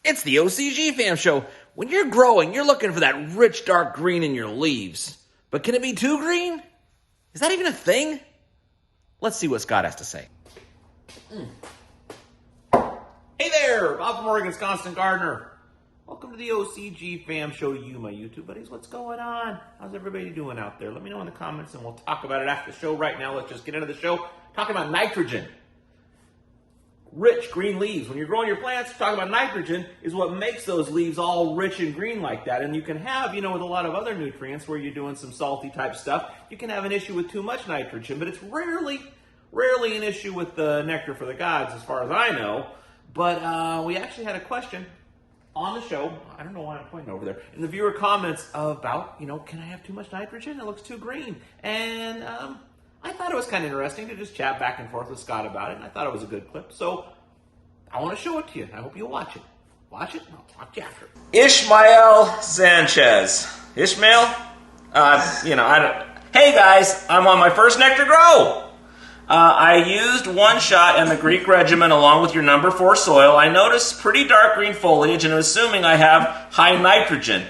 It's the OCGFAM show. When you're growing, you're looking for that rich dark green in your leaves. But can it be too green? Is that even a thing? Let's see what Scott has to say. Hey there, Bob from Oregon's Constant Gardener. Welcome to the OCGFAM show, you, my YouTube buddies. What's going on? How's everybody doing out there? Let me know in the comments and we'll talk about it after the show. Right now, let's just get into the show. Talking about nitrogen. Rich green leaves. When you're growing your plants, talking about nitrogen is what makes those leaves all rich and green like that. And you can have, with a lot of other nutrients where you're doing some salty type stuff, you can have an issue with too much nitrogen, but it's rarely an issue with the Nectar for the Gods as far as I know. But we actually had a question on the show, I don't know why I'm pointing over there, in the viewer comments about, can I have too much nitrogen? It looks too green. And I thought it was kind of interesting to just chat back and forth with Scott about it, and I thought it was a good clip. So I want to show it to you. I hope you'll watch it. Watch it, and I'll talk to you after. Ishmael Sanchez. Ishmael? Hey guys, I'm on my first Nectar grow. I used one shot in the Greek regimen along with your number 4 soil. I noticed pretty dark green foliage and I'm assuming I have high nitrogen.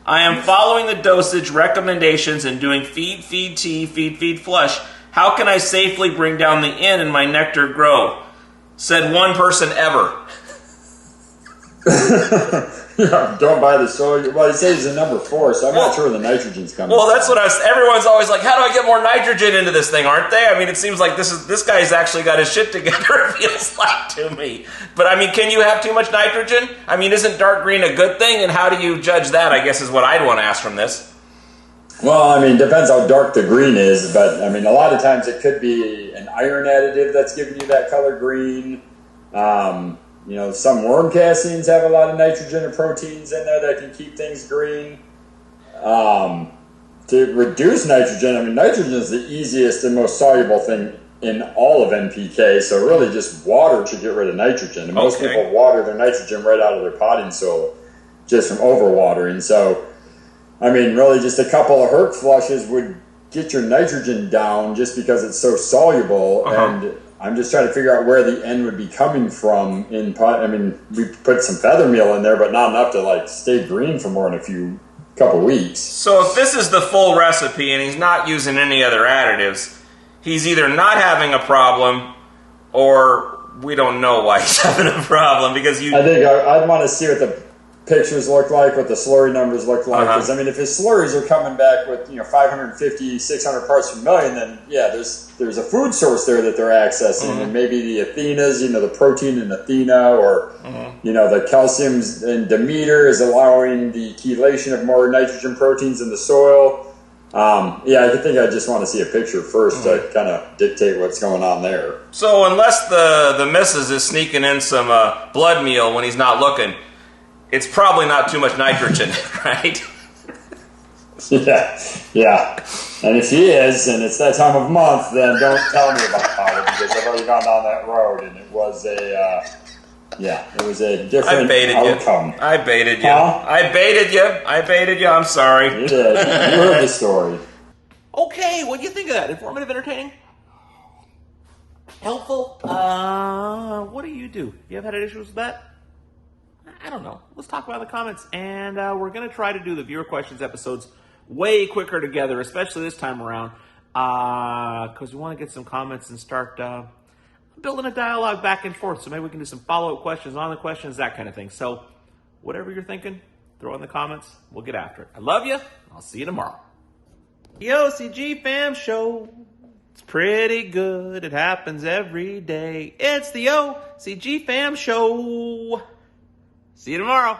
I am following the dosage recommendations and doing feed, feed, tea, feed, feed, flush. How can I safely bring down the N in my Nectar grow? Said one person ever. Yeah, don't buy the soy. Well, he says it's a number 4, so I'm not sure where the nitrogen's coming Well, from. that's what everyone's always like, how do I get more nitrogen into this thing, aren't they? I mean, it seems like this guy's actually got his shit together, it feels like to me. But, can you have too much nitrogen? Isn't dark green a good thing? And how do you judge that, I guess, is what I'd want to ask from this. Well, depends how dark the green is, but, a lot of times it could be an iron additive that's giving you that color green. Some worm castings have a lot of nitrogen or proteins in there that can keep things green. To reduce nitrogen, nitrogen is the easiest and most soluble thing in all of NPK, so really just water should get rid of nitrogen. And most people water their nitrogen right out of their potting soil just from overwatering. So, really just a couple of herc flushes would get your nitrogen down just because it's so soluble. And I'm just trying to figure out where the N would be coming from in pot. We put some feather meal in there, but not enough to stay green for more than a couple weeks. So if this is the full recipe and he's not using any other additives, he's either not having a problem or we don't know why he's having a problem because I think I'd want to see what the pictures look like, what the slurry numbers look like. Because if his slurries are coming back with 550, 600 parts per million, then yeah, there's a food source there that they're accessing, and maybe the Athenas, the protein in Athena, or the calcium in Demeter is allowing the chelation of more nitrogen proteins in the soil. I think I just want to see a picture first to kind of dictate what's going on there. So unless the missus is sneaking in some blood meal when he's not looking, it's probably not too much nitrogen, right? Yeah. And if he is, and it's that time of month, then don't tell me about powder because I've already gone down that road, and it was a different outcome. I baited you. Huh? I baited you. I'm sorry. You did. You heard the story. Okay, what do you think of that? Informative, entertaining? Helpful? What do? You ever had issues with that? I don't know. Let's talk about it in the comments. And we're going to try to do the viewer questions episodes way quicker together, especially this time around, because we want to get some comments and start building a dialogue back and forth. So maybe we can do some follow-up questions on the questions, that kind of thing. So whatever you're thinking, throw in the comments. We'll get after it. I love you. I'll see you tomorrow. The OCGFAM show. It's pretty good. It happens every day. It's the OCGFAM show. See you tomorrow.